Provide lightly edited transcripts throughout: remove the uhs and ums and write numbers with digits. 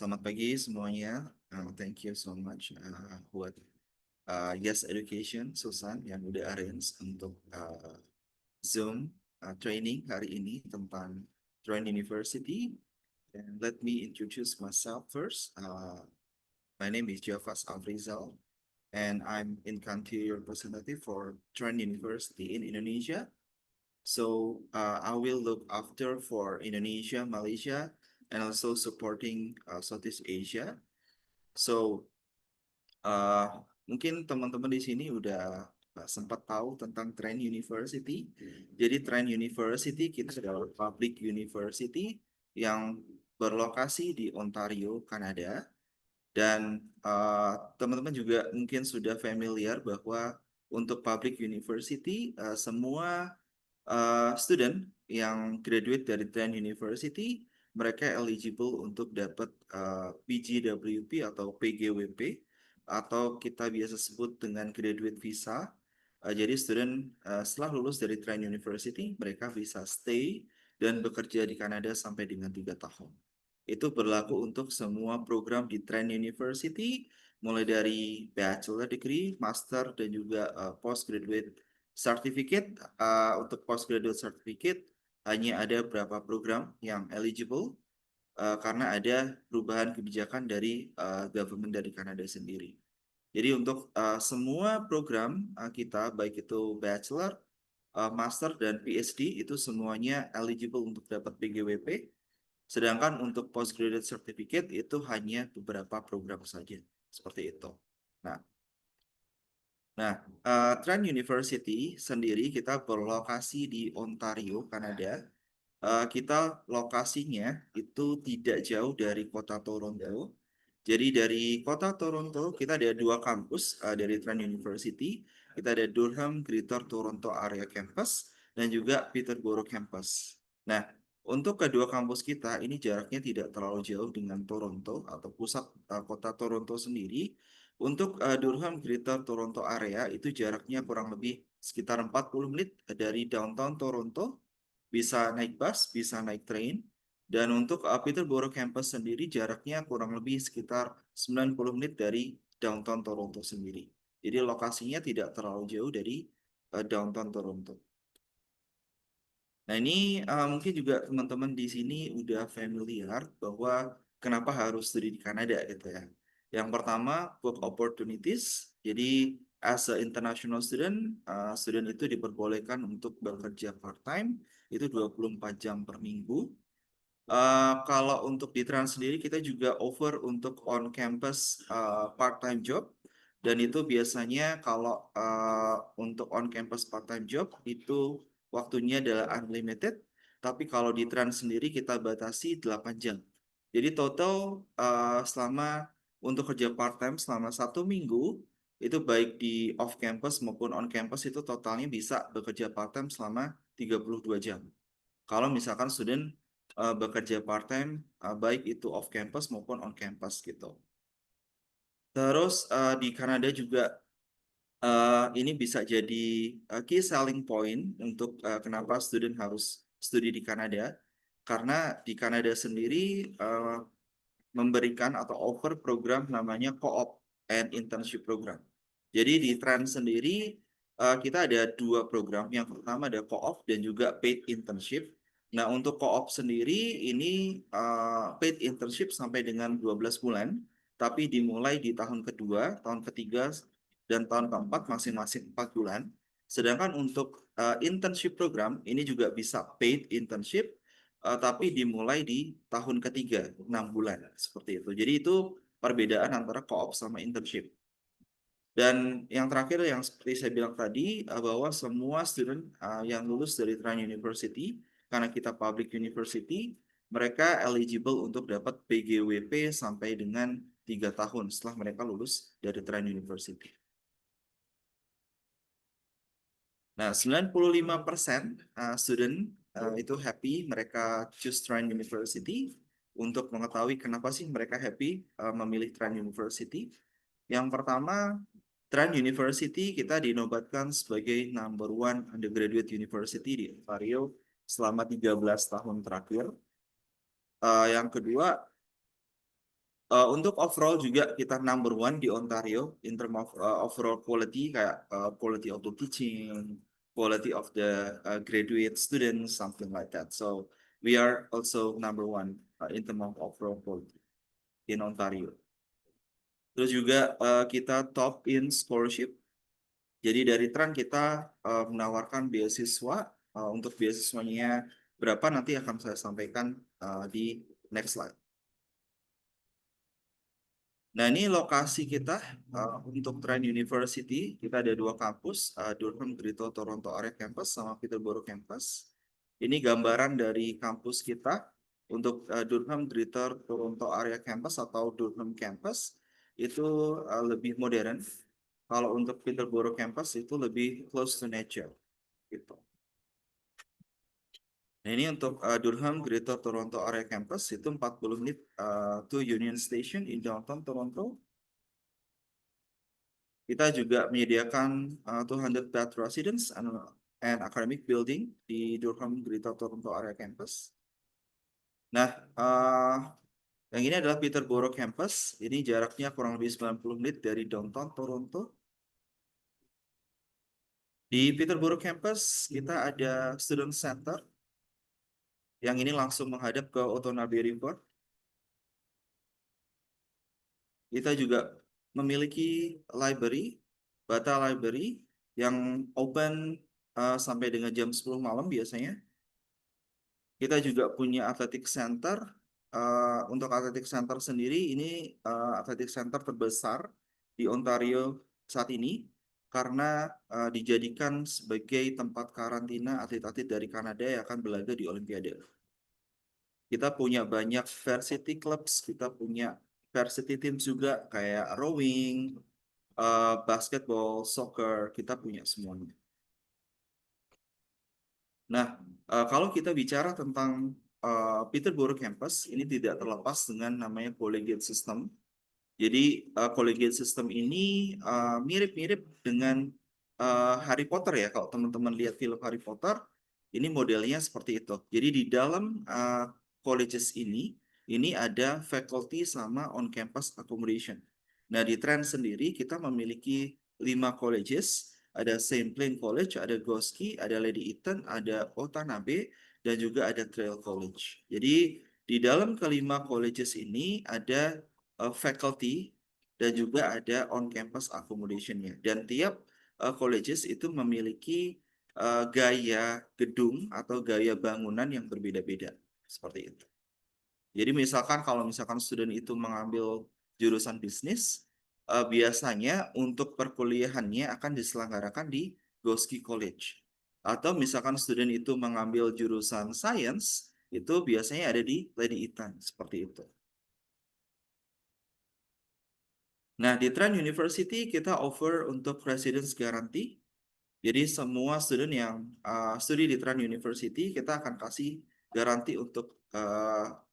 Selamat pagi semuanya. Thank you so much buat Yes Education Susan yang udah arrange untuk Zoom training hari ini tentang Trend University. And let me introduce myself first. My name is Jafas Afrizal, and I'm in country representative for Trend University in Indonesia. So I will look after for Indonesia, Malaysia, and also supporting Southeast Asia. So, uh, mungkin teman-teman di sini udah sempat tahu tentang Trend University. Jadi Trend University kita adalah public university yang berlokasi di Ontario, Kanada. Dan teman-teman juga mungkin sudah familiar bahwa untuk public university, semua student yang graduate dari Trent University, mereka eligible untuk dapat PGWP atau PGWP, atau kita biasa sebut dengan graduate visa. Jadi student setelah lulus dari Trent University, mereka bisa stay dan bekerja di Kanada sampai dengan 3 tahun. Itu berlaku untuk semua program di Trent University, mulai dari bachelor degree, master, dan juga postgraduate certificate. Untuk postgraduate certificate hanya ada beberapa program yang eligible karena ada perubahan kebijakan dari government dari Kanada sendiri. Jadi untuk semua program kita, baik itu bachelor, master, dan PhD, itu semuanya eligible untuk dapat PGWP. Sedangkan untuk postgraduate certificate itu hanya beberapa program saja, seperti itu. Nah, Trent University sendiri kita berlokasi di Ontario, Kanada. Kita lokasinya itu tidak jauh dari kota Toronto. Jadi dari kota Toronto kita ada dua kampus dari Trent University. Kita ada Durham Greater Toronto Area Campus dan juga Peterborough Campus. Nah, untuk kedua kampus kita ini jaraknya tidak terlalu jauh dengan Toronto atau pusat kota Toronto sendiri. Untuk Durham Greater Toronto Area itu jaraknya kurang lebih sekitar 40 menit dari downtown Toronto, bisa naik bus, bisa naik train. Dan untuk Peterborough Campus sendiri jaraknya kurang lebih sekitar 90 menit dari downtown Toronto sendiri. Jadi lokasinya tidak terlalu jauh dari downtown Toronto. Nah ini mungkin juga teman-teman di sini udah familiar bahwa kenapa harus studi di Kanada gitu ya. Yang pertama, work opportunities. Jadi as a international student, student itu diperbolehkan untuk bekerja part-time, itu 24 jam per minggu. Kalau untuk di Trans sendiri kita juga offer untuk on-campus part-time job. Dan itu biasanya kalau untuk on-campus part-time job itu waktunya adalah unlimited. Tapi kalau di Trans sendiri kita batasi 8 jam. Jadi total selama untuk kerja part-time selama 1 minggu, itu baik di off-campus maupun on-campus itu totalnya bisa bekerja part-time selama 32 jam. Kalau misalkan student bekerja part-time, baik itu off-campus maupun on-campus gitu. Terus di Kanada juga ini bisa jadi key selling point untuk kenapa student harus studi di Kanada. Karena di Kanada sendiri memberikan atau offer program namanya Co-op and Internship Program. Jadi di Trend sendiri kita ada dua program. Yang pertama ada Co-op dan juga Paid Internship. Nah, untuk Co-op sendiri ini paid internship sampai dengan 12 bulan, tapi dimulai di tahun kedua, tahun ketiga, dan tahun keempat masing-masing 4 bulan. Sedangkan untuk internship program ini juga bisa paid internship, tapi dimulai di tahun ketiga, 6 bulan, seperti itu. Jadi itu perbedaan antara co-op sama internship. Dan yang terakhir yang seperti saya bilang tadi, bahwa semua student yang lulus dari Trent University, karena kita public university, mereka eligible untuk dapat PGWP sampai dengan 3 tahun setelah mereka lulus dari Trent University. Nah, 95% student itu happy mereka choose Trent University. Untuk mengetahui kenapa sih mereka happy memilih Trent University. Yang pertama, Trent University kita dinobatkan sebagai number one undergraduate university di Ontario selama 13 tahun terakhir. Yang kedua, Untuk overall juga kita number one di Ontario in term of overall quality kayak quality of the teaching, quality of the graduate students, something like that. So we are also number one in term of overall quality in Ontario. Terus juga kita top in scholarship. Jadi dari Trend kita menawarkan beasiswa. Untuk beasiswanya berapa nanti akan saya sampaikan di next slide. Nah, ini lokasi kita untuk Trent University. Kita ada dua kampus, Durham, Greater Toronto Area Campus sama Peterborough Campus. Ini gambaran dari kampus kita untuk Durham, Greater Toronto Area Campus atau Durham Campus itu lebih modern. Kalau untuk Peterborough Campus itu lebih close to nature gitu. Nah, ini untuk Durham Greater Toronto Area Campus itu 40 menit to Union Station in downtown Toronto. Kita juga menyediakan 200 bed residence and academic building di Durham Greater Toronto Area Campus. Nah, yang ini adalah Peterborough Campus. Ini jaraknya kurang lebih 90 menit dari downtown Toronto. Di Peterborough Campus, kita ada Student Center yang ini langsung menghadap ke Otonabee River. Kita juga memiliki library, Bata Library, yang open sampai dengan jam 10 malam biasanya. Kita juga punya athletic center. Untuk athletic center sendiri, ini athletic center terbesar di Ontario saat ini karena dijadikan sebagai tempat karantina atlet-atlet dari Kanada yang akan berlaga di Olimpiade. Kita punya banyak varsity clubs, kita punya varsity teams juga kayak rowing, basketball, soccer, kita punya semuanya. Nah, kalau kita bicara tentang Peterborough Campus, ini tidak terlepas dengan namanya collegiate system. Jadi collegiate system ini mirip-mirip dengan Harry Potter ya. Kalau teman-teman lihat film Harry Potter, ini modelnya seperti itu. Jadi di dalam colleges ini ada faculty sama on-campus accommodation. Nah di Trent sendiri kita memiliki 5 colleges. Ada Saint Plain College, ada Goski, ada Lady Eaton, ada Otanabe, dan juga ada Trail College. Jadi di dalam kelima colleges ini ada faculty dan juga ada on-campus accommodation-nya. Dan tiap colleges itu memiliki gaya gedung atau gaya bangunan yang berbeda-beda. Seperti itu. Jadi misalkan kalau misalkan student itu mengambil jurusan bisnis, biasanya untuk perkuliahannya akan diselenggarakan di Goski College. Atau misalkan student itu mengambil jurusan science, itu biasanya ada di Lady Eaton, seperti itu. Nah, di Trent University kita offer untuk residence guarantee. Jadi semua student yang studi di Trent University kita akan kasih garansi untuk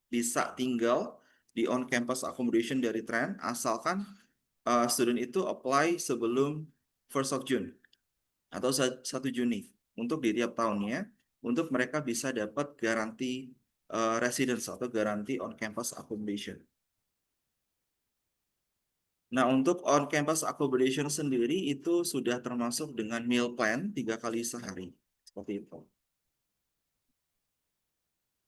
bisa tinggal di on-campus accommodation dari Trent asalkan student itu apply sebelum 1st of June atau 1 Juni untuk di tiap tahunnya untuk mereka bisa dapat garansi residence atau garansi on-campus accommodation. Nah, untuk on-campus accommodation sendiri itu sudah termasuk dengan meal plan 3 kali sehari. Seperti itu.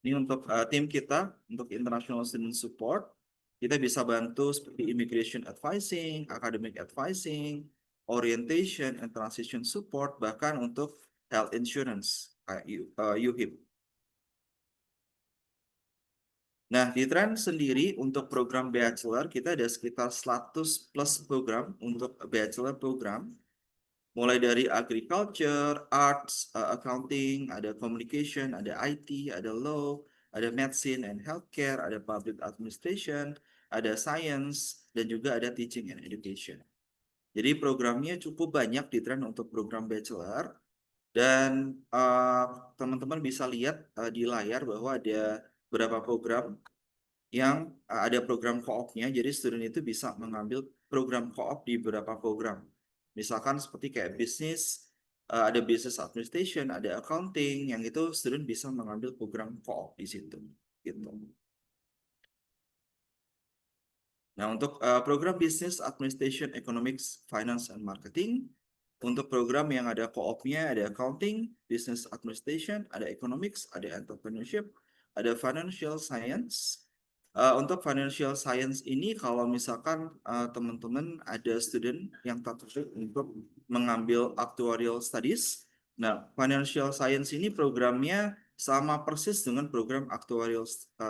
Ini untuk tim kita, untuk International Student Support. Kita bisa bantu seperti immigration advising, academic advising, orientation, and transition support, bahkan untuk health insurance, kayak UHIP. Nah, di Trend sendiri untuk program bachelor, kita ada sekitar 100 plus program untuk bachelor program. Mulai dari agriculture, arts, accounting, ada communication, ada IT, ada law, ada medicine and healthcare, ada public administration, ada science, dan juga ada teaching and education. Jadi programnya cukup banyak di Trend untuk program bachelor. Dan teman-teman bisa lihat di layar bahwa ada beberapa program yang ada program co-opnya, jadi student itu bisa mengambil program co-op di beberapa program. Misalkan seperti kayak bisnis, ada business administration, ada accounting, yang itu student bisa mengambil program co-op di situ. Gitu. Nah, untuk program Business Administration, Economics, Finance, and Marketing, untuk program yang ada co-opnya, ada Accounting, Business Administration, ada Economics, ada Entrepreneurship, ada Financial Science. Untuk Financial Science ini, kalau misalkan teman-teman ada student yang tertarik untuk mengambil Actuarial Studies, nah, Financial Science ini programnya sama persis dengan program Actuarial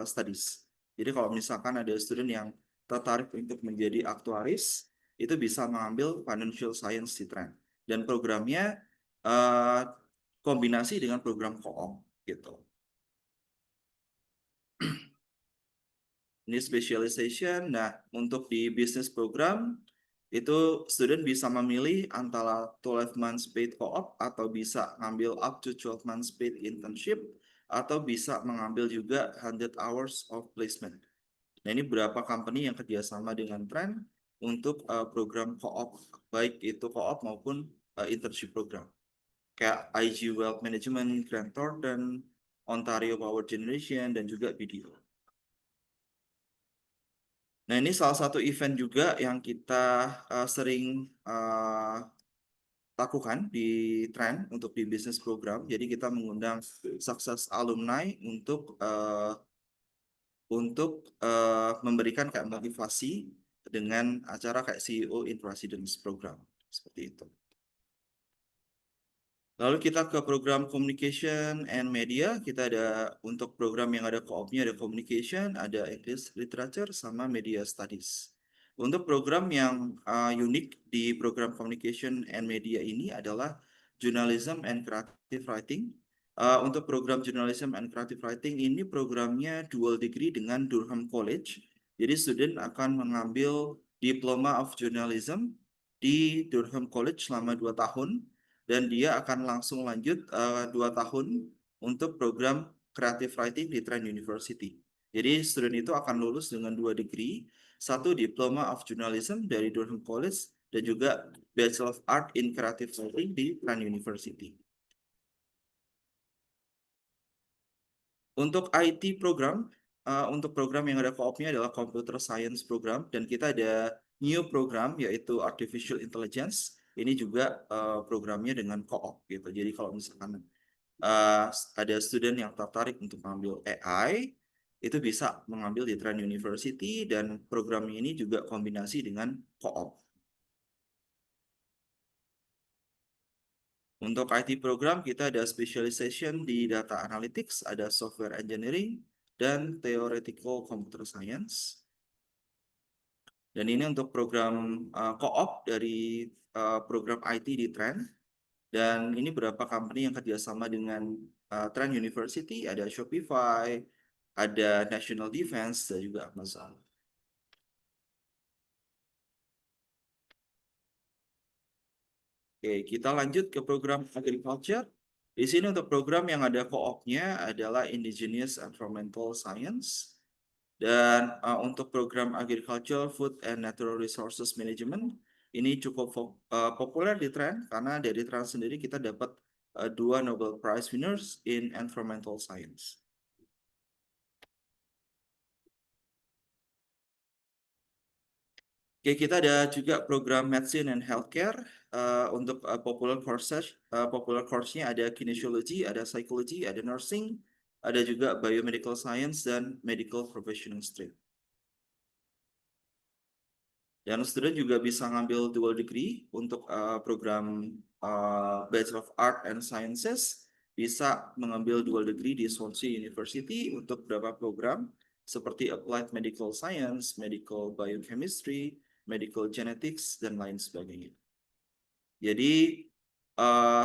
Studies. Jadi kalau misalkan ada student yang tertarik untuk menjadi aktuaris, itu bisa mengambil Financial Science di Trent. Dan programnya eh, kombinasi dengan program co-op gitu. Ini specialization. Nah, untuk di business program itu student bisa memilih antara 12 months paid co-op atau bisa ngambil up to 12 months paid internship atau bisa mengambil juga 100 hours of placement. Nah, ini beberapa company yang kerjasama dengan Trend untuk program co-op, baik itu co-op maupun internship program. Kayak IG Wealth Management, Grant Thornton, Ontario Power Generation, dan juga BDO. Nah, ini salah satu event juga yang kita sering lakukan di Trend untuk di business program. Jadi kita mengundang sukses alumni untuk memberikan kayak motivasi dengan acara kayak CEO in Residence program seperti itu. Lalu kita ke program Communication and Media. Kita ada untuk program yang ada co-opnya ada Communication, ada English Literature, sama Media Studies. Untuk program yang unik di program Communication and Media ini adalah Journalism and Creative Writing. Untuk program Journalism and Creative Writing ini programnya dual degree dengan Durham College. Jadi student akan mengambil Diploma of Journalism di Durham College selama 2 tahun dan dia akan langsung lanjut 2 tahun untuk program Creative Writing di Trent University. Jadi student itu akan lulus dengan 2 degree, satu Diploma of Journalism dari Durham College dan juga Bachelor of Art in Creative Writing di Trent University. Untuk IT program, untuk program yang ada co-opnya adalah Computer Science program dan kita ada new program yaitu Artificial Intelligence. Ini juga programnya dengan co-op gitu. Jadi kalau misalkan ada student yang tertarik untuk mengambil AI, itu bisa mengambil di Trent University dan program ini juga kombinasi dengan co-op. Untuk IT program kita ada specialization di data analytics, ada software engineering, dan theoretical computer science. Dan ini untuk program co-op dari program IT di Trend. Dan ini beberapa company yang kerjasama dengan Trend University, ada Shopify, ada National Defense, dan juga Amazon. Oke, kita lanjut ke program agriculture. Di sini untuk program yang ada co-opnya adalah Indigenous Environmental Science. Dan untuk program Agriculture, Food and Natural Resources Management, ini cukup populer di Trend karena dari Trend sendiri kita dapat 2 Nobel Prize winners in Environmental Science. Oke, kita ada juga program Medicine and Healthcare. Untuk popular course-nya ada Kinesiology, ada Psychology, ada Nursing, ada juga Biomedical Science dan Medical Professional Stream. Dan student juga bisa ngambil dual degree untuk program Bachelor of Art and Sciences, bisa mengambil dual degree di Swansea University untuk beberapa program seperti Applied Medical Science, Medical Biochemistry, Medical Genetics, dan lain sebagainya. Jadi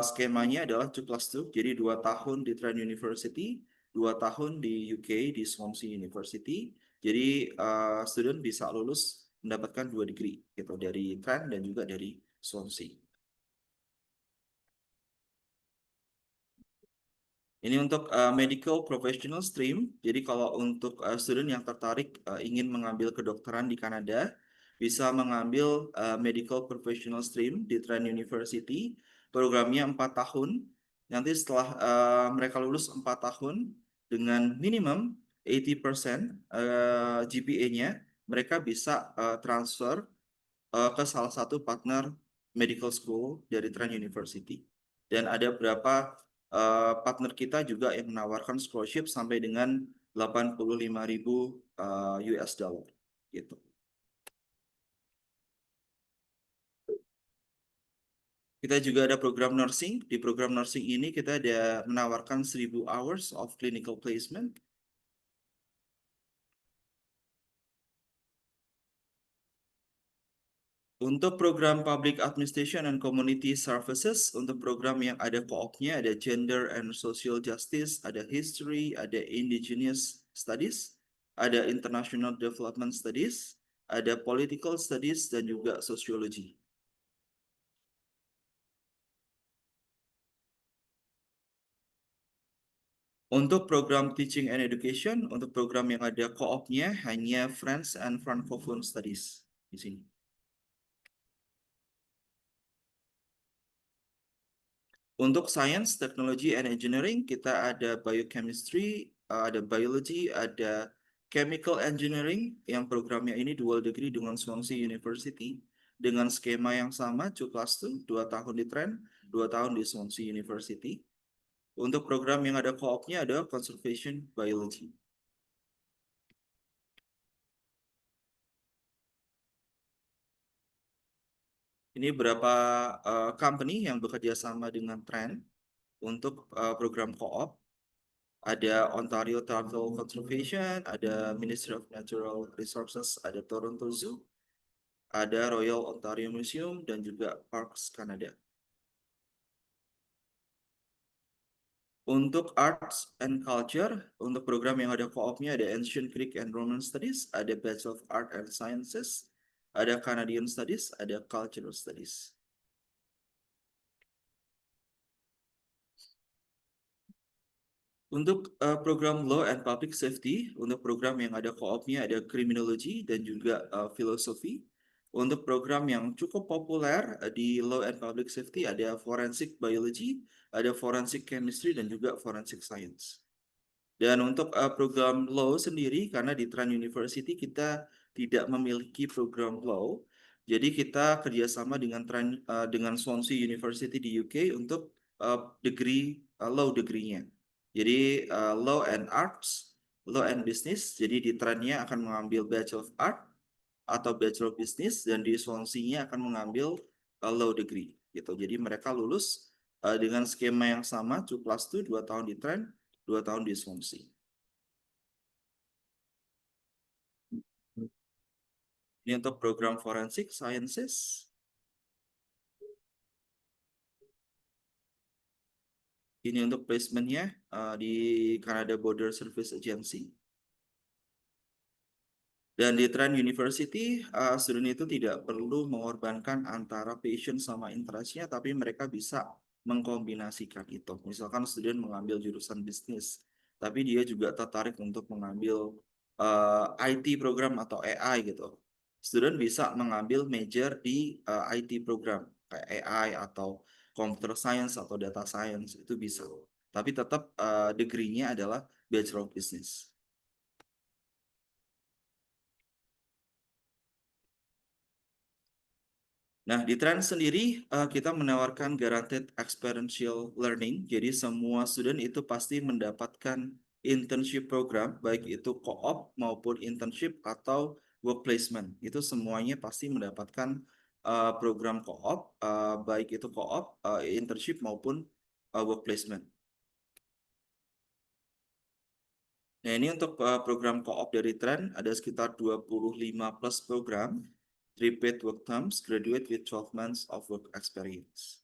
skemanya adalah 2+2, jadi 2 tahun di Trent University, 2 tahun di UK di Swansea University. Jadi student bisa lulus mendapatkan 2 degree gitu dari Trent dan juga dari Swansea. Ini untuk medical professional stream. Jadi kalau untuk student yang tertarik ingin mengambil kedokteran di Kanada, bisa mengambil medical professional stream di Trent University. Programnya 4 tahun. Nanti setelah mereka lulus 4 tahun dengan minimum 80% GPA-nya, mereka bisa transfer ke salah satu partner medical school dari Trent University. Dan ada beberapa partner kita juga yang menawarkan scholarship sampai dengan 85.000 US dollar gitu. Kita juga ada program nursing. Di program nursing ini kita ada menawarkan 1.000 hours of clinical placement. Untuk program Public Administration and Community Services, untuk program yang ada co-opnya, ada Gender and Social Justice, ada History, ada Indigenous Studies, ada International Development Studies, ada Political Studies, dan juga Sociology. Untuk program Teaching and Education, untuk program yang ada co-opnya, hanya French and Francophone Studies di sini. Untuk Science, Technology, and Engineering, kita ada Biochemistry, ada Biology, ada Chemical Engineering, yang programnya ini dual degree dengan Swansea University, dengan skema yang sama, 2+2, 2 tahun di Trent, 2 tahun di Swansea University. Untuk program yang ada co-opnya ada Conservation Biology. Ini beberapa company yang bekerja sama dengan Trent untuk program co-op. Ada Ontario Turtle Conservation, ada Ministry of Natural Resources, ada Toronto Zoo, ada Royal Ontario Museum, dan juga Parks Canada. Untuk Arts and Culture, untuk program yang ada co-opnya ada Ancient Greek and Roman Studies, ada Bachelor of Art and Sciences, ada Canadian Studies, ada Cultural Studies. Untuk program Law and Public Safety, untuk program yang ada co-opnya ada Criminology dan juga Filosofi. Untuk program yang cukup populer di Law and Public Safety ada Forensic Biology, ada Forensic Chemistry, dan juga Forensic Science. Dan untuk program Law sendiri, karena di Trent University kita tidak memiliki program Law, jadi kita kerjasama dengan dengan Swansea University di UK untuk degree Law degree-nya. Jadi Law and Arts, Law and Business. Jadi di Trent-nya akan mengambil Bachelor of Art atau Bachelor of Business, dan di Swansea-nya akan mengambil Law degree. Gitu. Jadi mereka lulus dengan skema yang sama, 2+2, 2 tahun di Trent, 2 tahun di Swansea. Ini untuk program Forensic Sciences. Ini untuk placementnya di Canada Border Service Agency. Dan di Trent University, student itu tidak perlu mengorbankan antara passion sama interestnya, tapi mereka bisa mengkombinasikan itu. Misalkan student mengambil jurusan bisnis, tapi dia juga tertarik untuk mengambil IT program atau AI gitu. Student bisa mengambil major di IT program, kayak AI atau computer science atau data science, itu bisa. Tapi tetap degree-nya adalah Bachelor of Business. Nah, di Trend sendiri kita menawarkan guaranteed experiential learning. Jadi semua student itu pasti mendapatkan internship program, baik itu co-op maupun internship atau work placement. Itu semuanya pasti mendapatkan program co-op, baik itu co-op, internship maupun work placement. Nah, ini untuk program co-op dari Trend ada sekitar 25 plus program, 3 paid work terms, graduate with 12 months of work experience.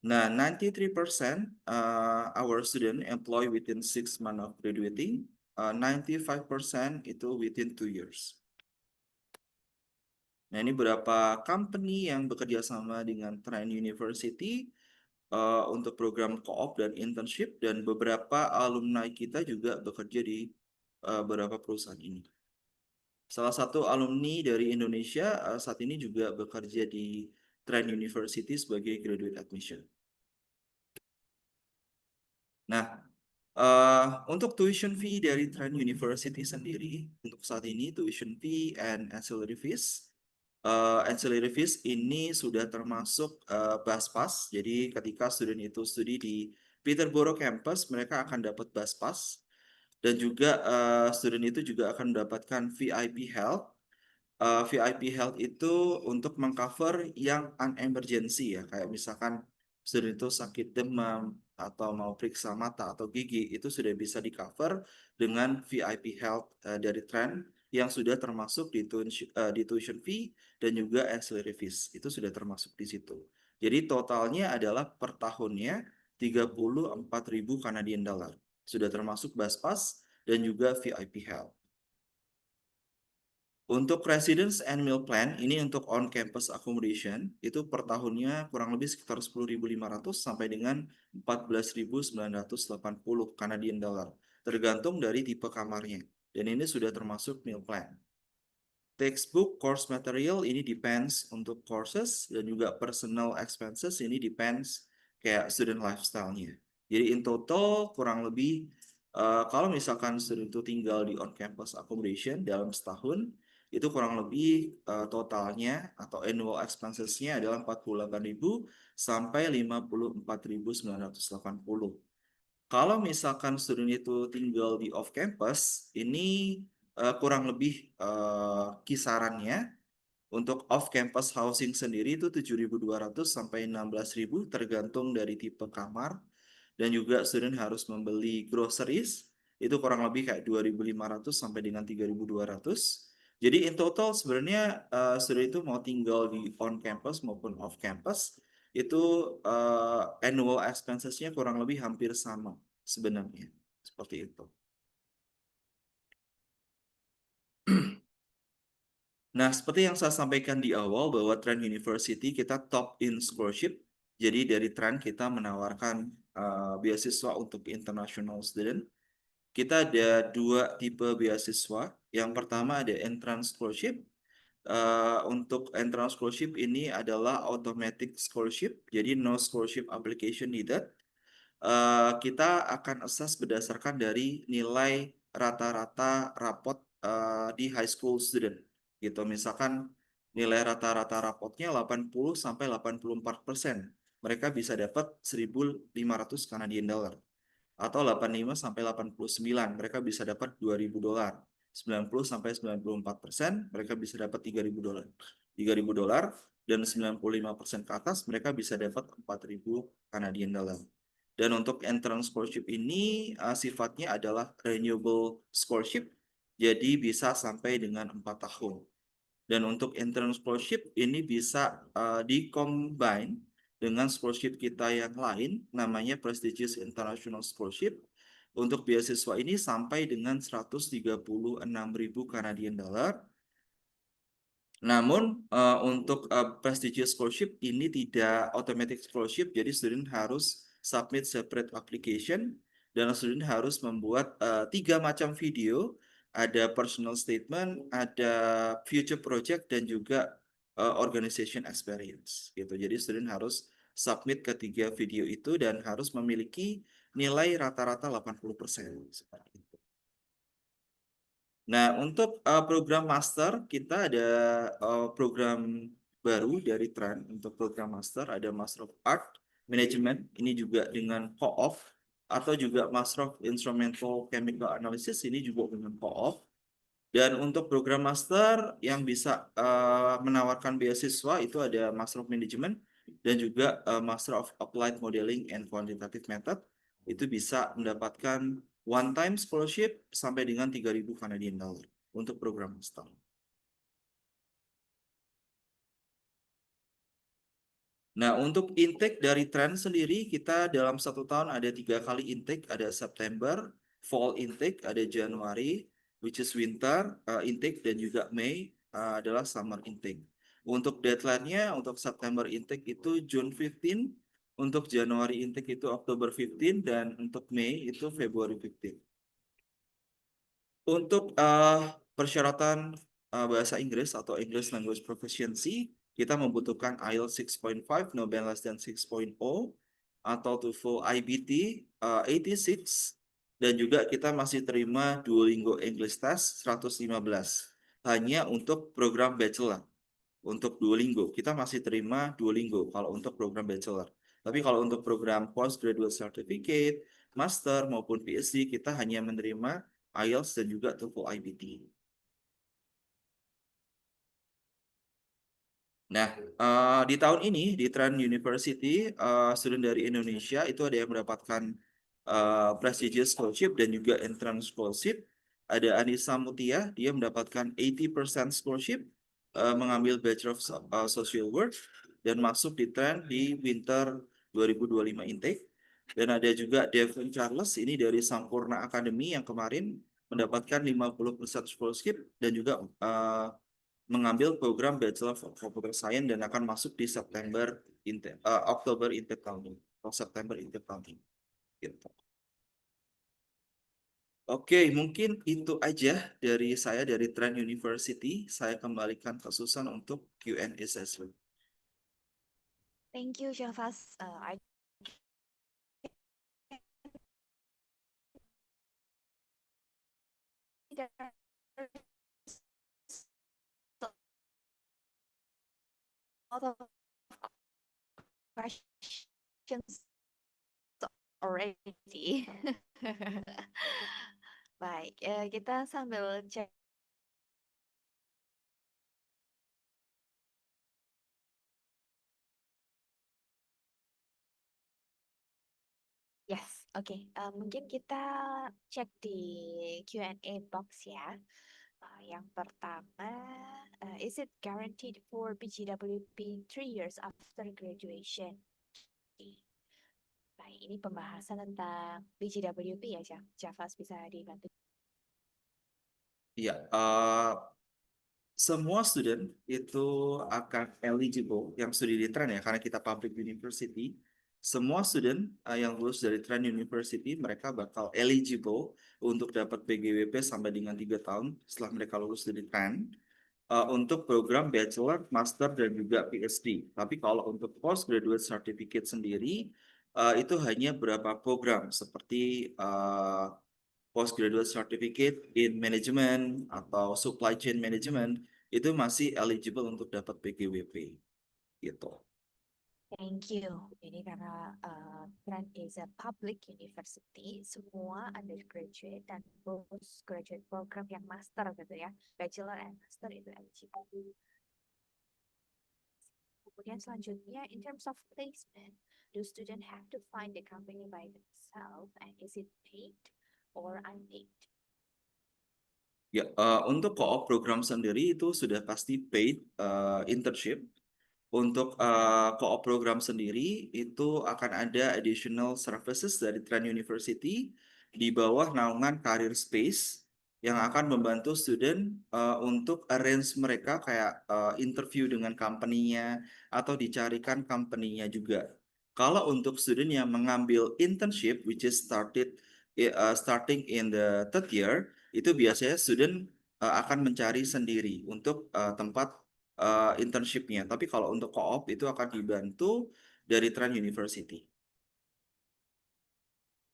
Nah, 93% our student employ within 6 months of graduating, 95% itu within 2 years. Nah, ini beberapa company yang bekerja sama dengan Trent University untuk program co-op dan internship, dan beberapa alumni kita juga bekerja di beberapa perusahaan ini. Salah satu alumni dari Indonesia saat ini juga bekerja di Trent University sebagai graduate admission. Nah, Untuk tuition fee dari Trent University sendiri, untuk saat ini tuition fee and ancillary fees. Ancillary fees ini sudah termasuk BusPass. Jadi ketika student itu studi di Peterborough campus, mereka akan dapat BusPass. Dan juga student itu juga akan mendapatkan VIP Health. VIP Health itu untuk mengcover yang unemergency ya, kayak misalkan student itu sakit demam atau mau periksa mata atau gigi, itu sudah bisa di cover dengan VIP Health dari Trend yang sudah termasuk di tuition fee dan juga ancillary fees, itu sudah termasuk di situ. Jadi totalnya adalah per tahunnya 34.000 Canadian dollar. Sudah termasuk bus pass dan juga VIP Health. Untuk residence and meal plan, ini untuk on-campus accommodation, itu per tahunnya kurang lebih sekitar 10.500 sampai dengan 14.980 Canadian dollar, tergantung dari tipe kamarnya. Dan ini sudah termasuk meal plan. Textbook, course material ini depends untuk courses dan juga personal expenses ini depends kayak student lifestyle-nya. Jadi in total kurang lebih kalau misalkan student itu tinggal di on-campus accommodation dalam setahun itu kurang lebih totalnya atau annual expenses-nya adalah 48.000 sampai 54.980. Kalau misalkan student itu tinggal di off campus, ini kurang lebih kisarannya untuk off campus housing sendiri itu 7.200 sampai 16.000 tergantung dari tipe kamar, dan juga student harus membeli groceries itu kurang lebih kayak 2.500 sampai dengan 3.200. Jadi in total sebenarnya student itu mau tinggal di on campus maupun off campus itu annual expenses-nya kurang lebih hampir sama sebenarnya. Seperti itu. Nah, seperti yang saya sampaikan di awal bahwa Trent University kita top in scholarship. Jadi dari Trent kita menawarkan beasiswa untuk international student. Kita ada dua tipe beasiswa. Yang pertama ada entrance scholarship. Untuk entrance scholarship ini adalah automatic scholarship, jadi no scholarship application needed. Kita akan assess berdasarkan dari nilai rata-rata rapot di high school student gitu. Misalkan nilai rata-rata rapotnya 80 sampai 84%, mereka bisa dapat 1.500 Canadian dollar, atau 85 sampai 89 mereka bisa dapat 2.000 dolar. 90 sampai 94% mereka bisa dapat 3.000 dolar. 3.000 dolar dan 95% ke atas mereka bisa dapat 4.000 Canadian dollar. Dan untuk entrance scholarship ini sifatnya adalah renewable scholarship, jadi bisa sampai dengan 4 tahun. Dan untuk entrance scholarship ini bisa di-combine dengan scholarship kita yang lain, namanya Prestigious International Scholarship. Untuk beasiswa ini sampai dengan 136.000 Canadian dollar. Namun untuk prestigious scholarship ini tidak automatic scholarship, jadi student harus submit separate application dan student harus membuat 3 macam video, ada personal statement, ada future project dan juga organization experience gitu. Jadi student harus submit ketiga video itu dan harus memiliki nilai rata-rata 80% seperti itu. Nah, untuk program master kita ada program baru dari Trend. Untuk program master ada Master of Art Management, ini juga dengan co-op, atau juga Master of Instrumental Chemical Analysis, ini juga dengan co-op. Dan untuk program master yang bisa menawarkan beasiswa itu ada Master of Management dan juga Master of Applied Modeling and Quantitative Method. Itu bisa mendapatkan one time scholarship sampai dengan 3.000 Canadian dollar untuk program master. Nah, untuk intake dari Trend sendiri, kita dalam 1 tahun ada 3 kali intake, ada September, fall intake, ada Januari, which is winter intake, dan juga Mei adalah summer intake. Untuk deadline-nya, untuk September intake itu June 15, untuk Januari intake itu October 15, dan untuk Mei itu February 15. Untuk persyaratan bahasa Inggris atau English Language Proficiency, kita membutuhkan IELTS 6.5, no band less than 6.0, atau TOEFL IBT 86, Dan juga kita masih terima Duolingo English Test 115 hanya untuk program bachelor. Untuk Duolingo, kita masih terima Duolingo kalau untuk program bachelor. Tapi kalau untuk program postgraduate certificate, master maupun PhD, kita hanya menerima IELTS dan juga TOEFL IBT. Nah, di tahun ini di Trent University, student dari Indonesia itu ada yang mendapatkan prestigious scholarship dan juga entrance scholarship. Ada Anissa Mutia, dia mendapatkan 80% scholarship, mengambil Bachelor of Social Work dan masuk di Trent di winter 2025 intake. Dan ada juga Devon Charles, ini dari Sampurna Academy yang kemarin mendapatkan 50% scholarship dan juga mengambil program Bachelor of Computer Science dan akan masuk di Oktober intake tahun ini atau September intake tahun ini. Gitu. Oke, mungkin itu aja dari saya dari Trent University. Saya kembalikan ke Susan untuk Q&A session. Thank you, Syafas. I think there's a lot of questions already. Baik, kita sambil cek. Yes, oke. Mungkin kita cek di Q&A box ya. Yang pertama, is it guaranteed for PGWP 3 years after graduation? Baik, ini pembahasan tentang PGWP ya, Javas bisa dibantu. Ya, semua student itu akan eligible yang studi di Trent ya, karena kita public university. Semua student yang lulus dari Trent University, mereka bakal eligible untuk dapat PGWP sampai dengan 3 tahun setelah mereka lulus dari Trent untuk program bachelor, master, dan juga PhD. Tapi kalau untuk postgraduate certificate sendiri, itu hanya beberapa program seperti postgraduate certificate in management atau supply chain management itu masih eligible untuk dapat PGWP gitu. Thank you. Jadi karena Trent is a public university, semua undergraduate dan postgraduate program yang master gitu ya, bachelor and master itu eligible. Kemudian selanjutnya, in terms of placement, do student have to find the company by themselves and is it paid or unpaid? Ya, untuk co-op program sendiri itu sudah pasti paid internship. Untuk co-op program sendiri itu akan ada additional services dari Trent University di bawah naungan Career Space yang akan membantu student untuk arrange mereka kayak interview dengan company-nya atau dicarikan company-nya juga. Kalau untuk student yang mengambil internship which is starting in the third year, itu biasanya student akan mencari sendiri untuk tempat internship-nya. Tapi kalau untuk co-op itu akan dibantu dari Trent University.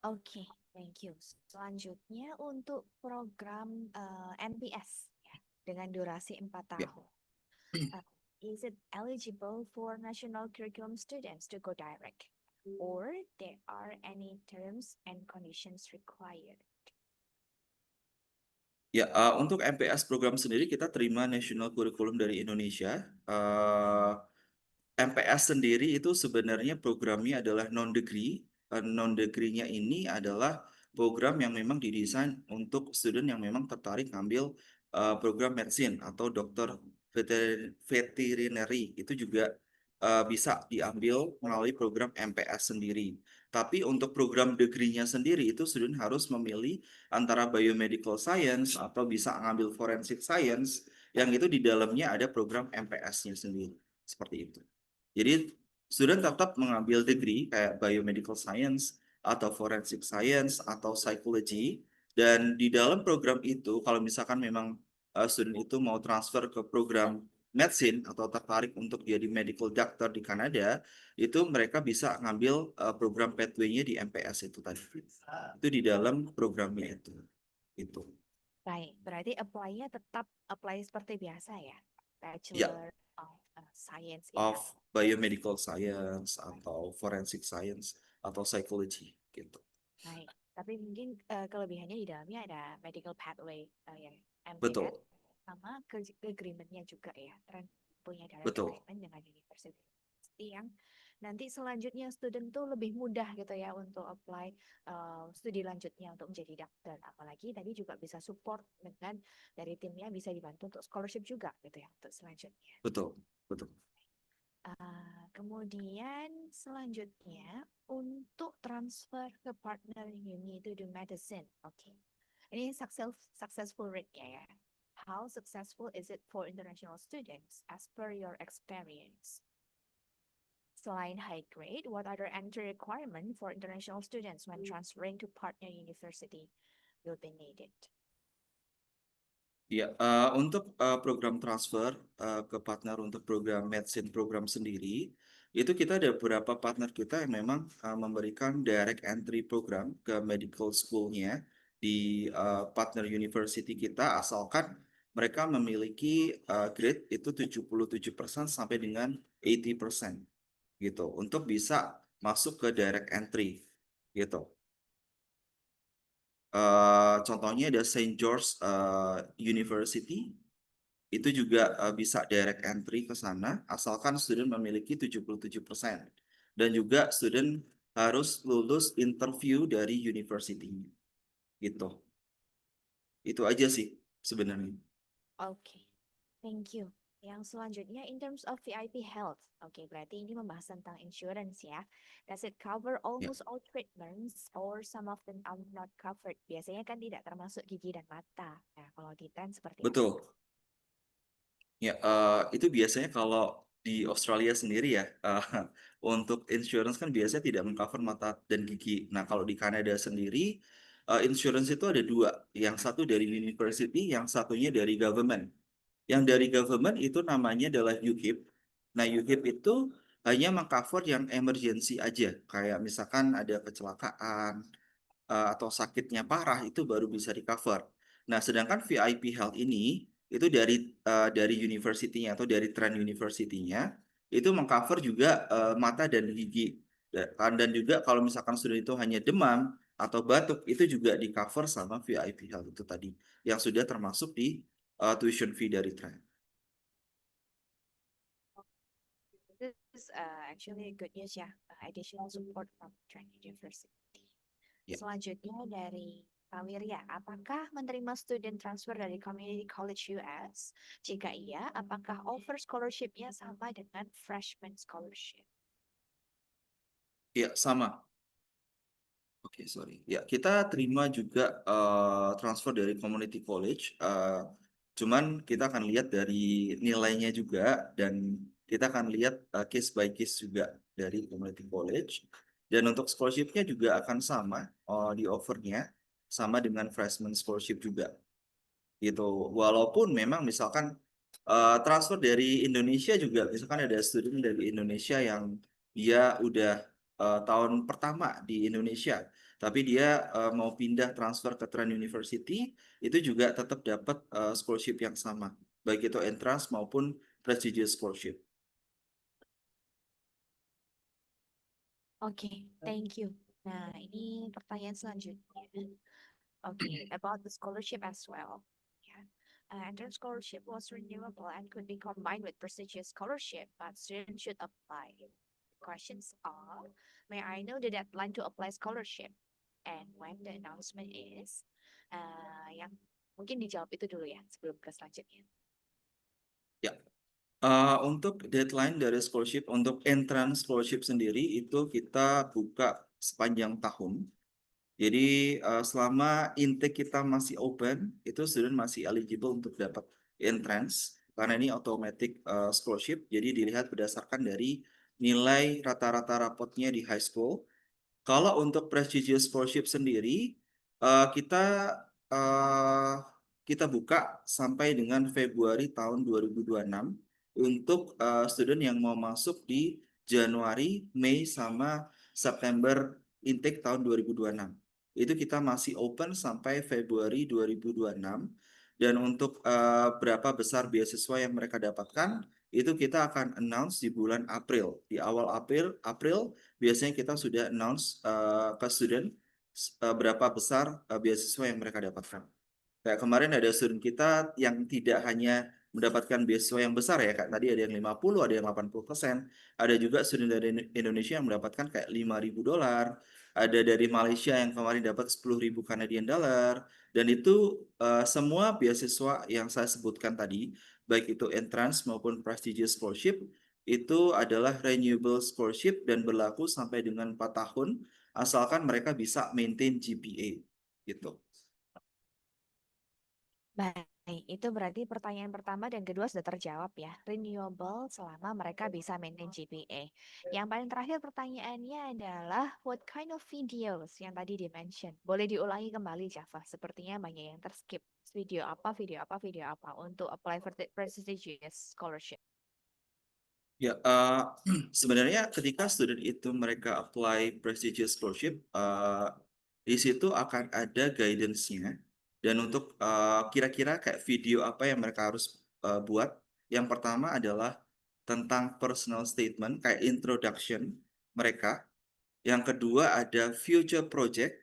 Oke, thank you. Selanjutnya untuk program MPS ya, dengan durasi 4 Ya. tahun. Is it eligible for national curriculum students to go direct? Or there are any terms and conditions required? Ya, untuk MPS program sendiri kita terima national curriculum dari Indonesia. MPS sendiri itu sebenarnya programnya adalah non-degree. Non-degree-nya ini adalah program yang memang didesain untuk student yang memang tertarik ngambil program medicine atau dokter veterinary. Itu juga bisa diambil melalui program MPS sendiri. Tapi untuk program degree-nya sendiri itu student harus memilih antara biomedical science atau bisa ngambil forensic science yang itu di dalamnya ada program MPS-nya sendiri. Seperti itu. Jadi student tetap mengambil degree kayak biomedical science atau forensic science atau psychology dan di dalam program itu kalau misalkan memang student itu mau transfer ke program medicine atau tertarik untuk jadi medical doctor di Kanada, itu mereka bisa ngambil program pathway-nya di MPS itu tadi. Itu di dalam programnya itu. Itu. Baik, berarti apply-nya tetap apply seperti biasa ya, Ya, Bachelor of Science in of biomedical science atau forensic science atau psychology gitu. Baik, tapi mungkin kelebihannya di dalamnya ada medical pathway yang embedded Betul, sama agreement-nya juga ya, punya direct betul, agreement dengan university yang nanti selanjutnya student tuh lebih mudah gitu ya untuk apply studi lanjutnya untuk menjadi dokter. Apalagi tadi juga bisa support dengan dari timnya bisa dibantu untuk scholarship juga gitu ya untuk selanjutnya. betul, betul. Kemudian selanjutnya untuk transfer ke partner uni to do medicine. Oke. Ini successful rate-nya ya. How successful is it for international students as per your experience? Selain high grade, what other entry requirement for international students when transferring to partner university will be needed? Ya, untuk program transfer ke partner untuk program medicine program sendiri, itu kita ada beberapa partner kita yang memang memberikan direct entry program ke medical school-nya di partner university kita, asalkan mereka memiliki grade itu 77% sampai dengan 80% gitu, untuk bisa masuk ke direct entry gitu. Contohnya ada Saint George University, itu juga bisa direct entry ke sana asalkan student memiliki 77%. Dan juga student harus lulus interview dari university-nya. Gitu. Itu aja sih sebenarnya. Oke, thank you. Yang selanjutnya, in terms of VIP health. Oke, berarti ini membahas tentang insurance ya. Does it cover Ya, almost all treatments or some of them are not covered? Biasanya kan tidak termasuk gigi dan mata. Nah, kalau di TEN seperti apa? betul. Ya, itu biasanya kalau di Australia sendiri ya, untuk insurance kan biasanya tidak mengcover mata dan gigi. Nah, kalau di Kanada sendiri, insurance itu ada dua. Yang satu dari university, yang satunya dari government. Yang dari government itu namanya adalah UHIP. Nah, UHIP itu hanya mengcover yang emergency aja. Kayak misalkan ada kecelakaan, atau sakitnya parah itu baru bisa di cover. Nah, sedangkan VIP Health ini itu dari university-nya atau dari Trent University-nya itu mengcover juga mata dan gigi. Dan juga kalau misalkan sudah itu hanya demam atau batuk itu juga di cover sama VIP Health itu tadi yang sudah termasuk di tuition fee dari Trent. This is actually good news ya, additional support from Trent University. Ya. Selanjutnya dari Pak Wirya, apakah menerima student transfer dari Community College US? Jika iya, apakah offer scholarship-nya sama dengan freshman scholarship? Ya, sama. Oke, sorry. Ya, kita terima juga transfer dari community college. Cuman kita akan lihat dari nilainya juga dan kita akan lihat case by case juga dari community college. Dan untuk scholarship-nya juga akan sama di offernya sama dengan freshman scholarship juga gitu. Walaupun memang misalkan transfer dari Indonesia juga, misalkan ada student dari Indonesia yang dia udah tahun pertama di Indonesia, tapi dia mau pindah transfer ke Trent University, itu juga tetap dapat scholarship yang sama, baik itu entrance maupun prestigious scholarship. Oke, thank you. Nah, ini pertanyaan selanjutnya. Okay, about the scholarship as well. Yeah. Entrance scholarship was renewable and could be combined with prestigious scholarship, but students should apply. Questions are, may I know the deadline to apply scholarship and when the announcement is? Yang mungkin dijawab itu dulu ya sebelum ke selanjutnya. Ya, untuk deadline dari scholarship, untuk entrance scholarship sendiri itu kita buka sepanjang tahun. Jadi selama intake kita masih open, itu student masih eligible untuk dapat entrance karena ini automatic scholarship. Jadi dilihat berdasarkan dari nilai rata-rata rapotnya di high school. Kalau untuk prestigious scholarship sendiri, kita uh, kita buka sampai dengan Februari tahun 2026. untuk student yang mau masuk di Januari, Mei, sama September intake tahun 2026. Itu kita masih open sampai Februari 2026. Dan untuk berapa besar beasiswa yang mereka dapatkan, itu kita akan announce di bulan April. Di awal April biasanya kita sudah announce ke student berapa besar beasiswa yang mereka dapatkan. Kayak kemarin ada student kita yang tidak hanya mendapatkan beasiswa yang besar ya, Kak. Tadi ada yang 50, ada yang 80%. Ada juga student dari Indonesia yang mendapatkan kayak $5.000. Ada dari Malaysia yang kemarin dapat 10.000 Canadian dollar. Dan itu semua beasiswa yang saya sebutkan tadi, baik itu entrance maupun prestigious scholarship, itu adalah renewable scholarship dan berlaku sampai dengan 4 tahun, asalkan mereka bisa maintain GPA gitu. Baik, itu berarti pertanyaan pertama dan kedua sudah terjawab ya. Renewable selama mereka bisa maintain GPA. Yang paling terakhir pertanyaannya adalah what kind of videos yang tadi di-mention? Boleh diulangi kembali, Java? Sepertinya banyak yang terskip. Video apa, video apa, video apa untuk apply for the prestigious scholarship. Ya, sebenarnya ketika student itu mereka apply prestigious scholarship, di situ akan ada guidance-nya. Dan untuk kira-kira kayak video apa yang mereka harus buat, yang pertama adalah tentang personal statement, kayak introduction mereka. Yang kedua ada future project,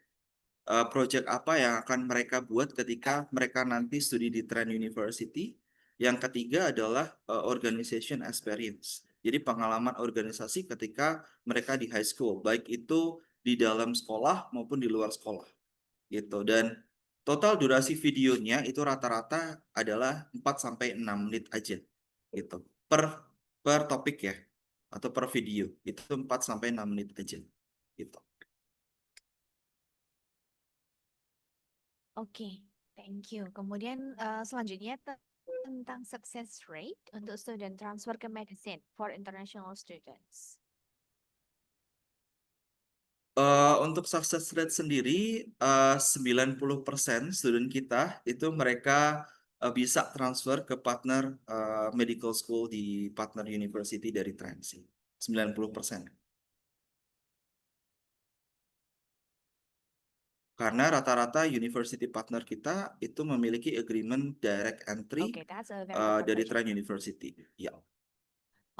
project apa yang akan mereka buat ketika mereka nanti studi di Trent University. Yang ketiga adalah organization experience. Jadi pengalaman organisasi ketika mereka di high school, baik itu di dalam sekolah maupun di luar sekolah gitu. Dan total durasi videonya itu rata-rata adalah 4 sampai 6 menit aja gitu. Per per topik ya atau per video. Itu 4 sampai 6 menit aja gitu. Oke, thank you. Kemudian selanjutnya tentang success rate untuk student transfer ke medicine for international students. Untuk success rate sendiri, 90% student kita itu mereka bisa transfer ke partner medical school di partner university dari Transi. 90%. Karena rata-rata university partner kita itu memiliki agreement direct entry Oke, that's a very good dari information. Trent University. Ya.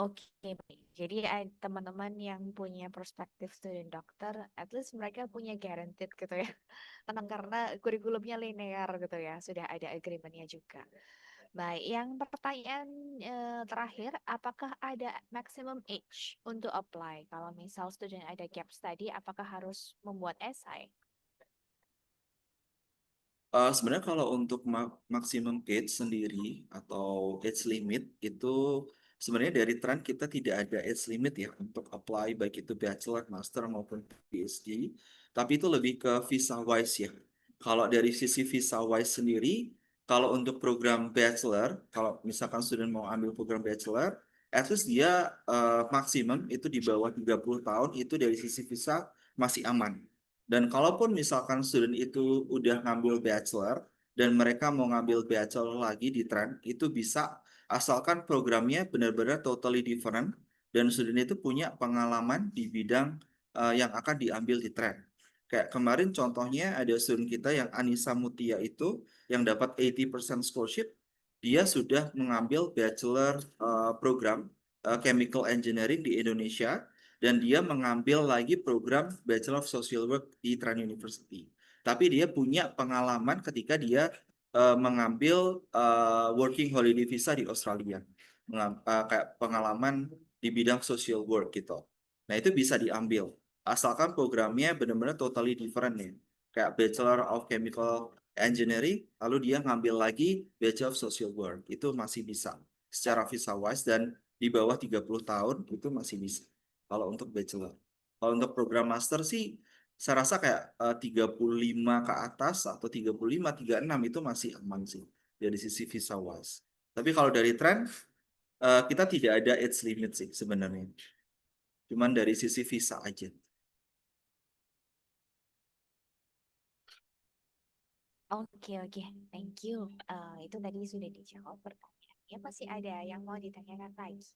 Oke, baik. Jadi teman-teman yang punya prospektif student dokter, at least mereka punya guaranteed gitu ya. Tenang karena kurikulumnya linear gitu ya, sudah ada agreementnya juga. Baik, yang pertanyaan terakhir, apakah ada maximum age untuk apply? Kalau misal student ada gap study, apakah harus membuat esai? Sebenarnya kalau untuk maximum age sendiri atau age limit itu sebenarnya dari tren kita tidak ada age limit ya untuk apply baik itu bachelor, master maupun PhD. Tapi itu lebih ke visa wise ya. Kalau dari sisi visa wise sendiri, kalau untuk program bachelor, kalau misalkan student mau ambil program bachelor, at least dia maksimum itu di bawah 30 tahun itu dari sisi visa masih aman. Dan kalaupun misalkan student itu udah ngambil bachelor dan mereka mau ngambil bachelor lagi di Trent, itu bisa asalkan programnya benar-benar totally different dan student itu punya pengalaman di bidang yang akan diambil di Trent. Kayak kemarin contohnya ada student kita yang Anissa Mutia itu yang dapat 80% scholarship, dia sudah mengambil bachelor program chemical engineering di Indonesia dan dia mengambil lagi program Bachelor of Social Work di Trent University. Tapi dia punya pengalaman ketika dia mengambil working holiday visa di Australia, kayak pengalaman di bidang social work gitu. Nah itu bisa diambil, asalkan programnya benar-benar totally different ya. Kayak Bachelor of Chemical Engineering, lalu dia ngambil lagi Bachelor of Social Work, itu masih bisa secara visa wise dan di bawah 30 tahun itu masih bisa kalau untuk bachelor. Kalau untuk program master sih saya rasa kayak 35 ke atas atau 35, 36 itu masih aman sih dari sisi visa wise. Tapi kalau dari tren kita tidak ada age limit sih sebenarnya. Cuman dari sisi visa aja. Oke, oke, thank you. Itu tadi sudah dijawab pertanyaan Ya, masih ada yang mau ditanyakan lagi?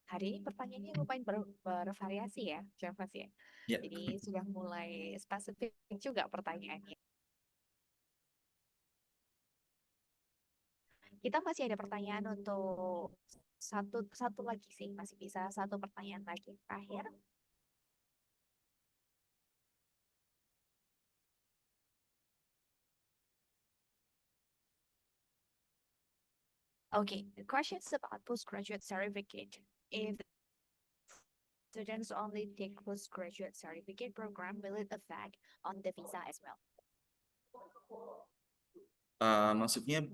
Hari ini pertanyaannya lumayan bervariasi ya, Javas ya. Ya. Jadi sudah mulai spesifik juga pertanyaannya. Kita masih ada pertanyaan untuk satu satu lagi sih, masih bisa satu pertanyaan lagi terakhir. Okay, the question is about postgraduate certificate. If students only take postgraduate certificate program, will it affect on the visa as well? Maksudnya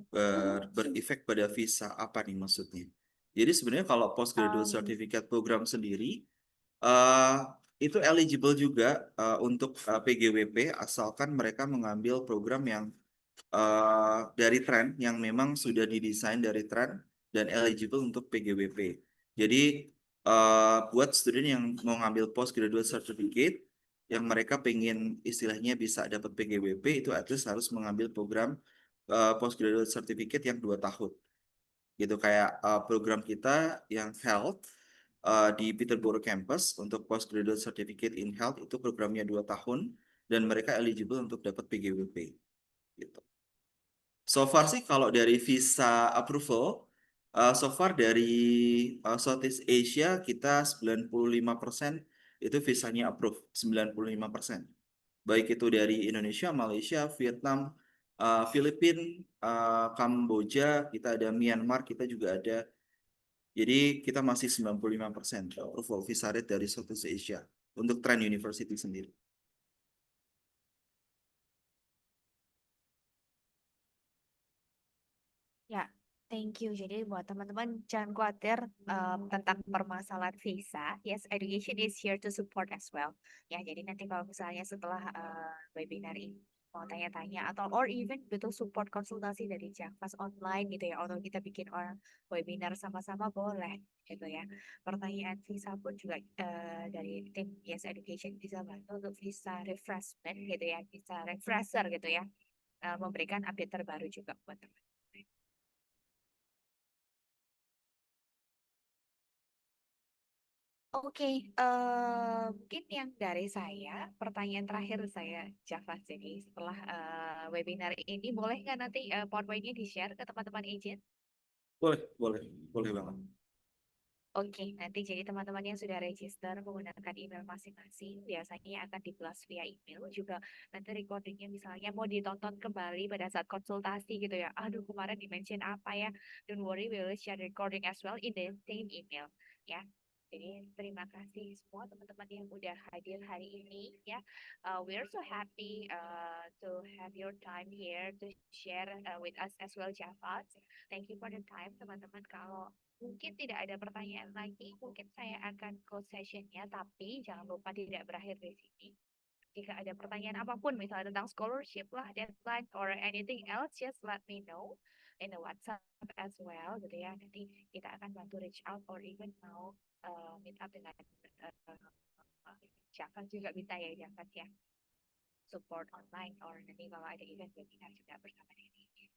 berefek pada visa apa nih maksudnya? Jadi sebenarnya kalau postgraduate certificate program sendiri eh, itu eligible juga untuk PGWP asalkan mereka mengambil program yang dari tren yang memang sudah didesain dari tren dan eligible untuk PGWP. Jadi buat student yang mau ngambil postgraduate certificate yang mereka pengen istilahnya bisa dapat PGWP itu at least harus mengambil program postgraduate certificate yang 2 tahun. Gitu kayak program kita yang health di Peterborough campus untuk postgraduate certificate in health itu programnya 2 tahun dan mereka eligible untuk dapat PGWP. Gitu. So far sih kalau dari visa approval, so far dari Southeast Asia kita 95% itu visanya approve, 95%. Baik itu dari Indonesia, Malaysia, Vietnam, Filipina, Kamboja, kita ada Myanmar, kita juga ada. Jadi kita masih 95% approval visa rate dari Southeast Asia untuk Trend University sendiri. Ya, thank you. Jadi buat teman-teman jangan khawatir tentang permasalahan visa. Yes, education is here to support as well. Ya, jadi nanti kalau misalnya setelah webinar ini mau tanya-tanya atau or even butuh support konsultasi dari Jakvas online gitu ya, atau kita bikin orang webinar sama-sama boleh gitu ya. Pertanyaan visa pun juga dari tim Yes Education bisa bantu untuk visa refreshment gitu ya, visa refresher gitu ya, memberikan update terbaru juga buat teman. Oke, mungkin yang dari saya, pertanyaan terakhir saya, Java. Jadi setelah webinar ini, boleh nggak nanti PowerPoint-nya di-share ke teman-teman agent? Boleh, boleh, boleh banget. Oke, nanti jadi teman-teman yang sudah register menggunakan email masing-masing, biasanya akan di-blast via email juga. Nanti recordingnya misalnya mau ditonton kembali pada saat konsultasi gitu ya. Aduh, kemarin di-mention apa ya? Don't worry, we will share recording as well in the same email. Ya, jadi terima kasih semua teman-teman yang udah hadir hari ini ya. We're so happy to have your time here to share with us as well, Java. Thank you for the time, teman-teman. Kalau mungkin tidak ada pertanyaan lagi, mungkin saya akan close sessionnya, tapi jangan lupa tidak berakhir di sini. Jika ada pertanyaan apapun, misalnya tentang scholarship lah, deadline, or anything else, just let me know in the WhatsApp as well, gitu ya. Nanti kita akan bantu reach out or even mau meet up dengan Jafar juga bisa ya, Jafar ya. Support online or nanti kalau ada event webinar juga bersama dengan ini.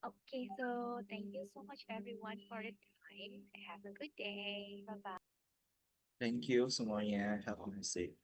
Okay, so thank you so much everyone for the time. Have a good day. Bye-bye. Thank you semuanya. Have a nice day.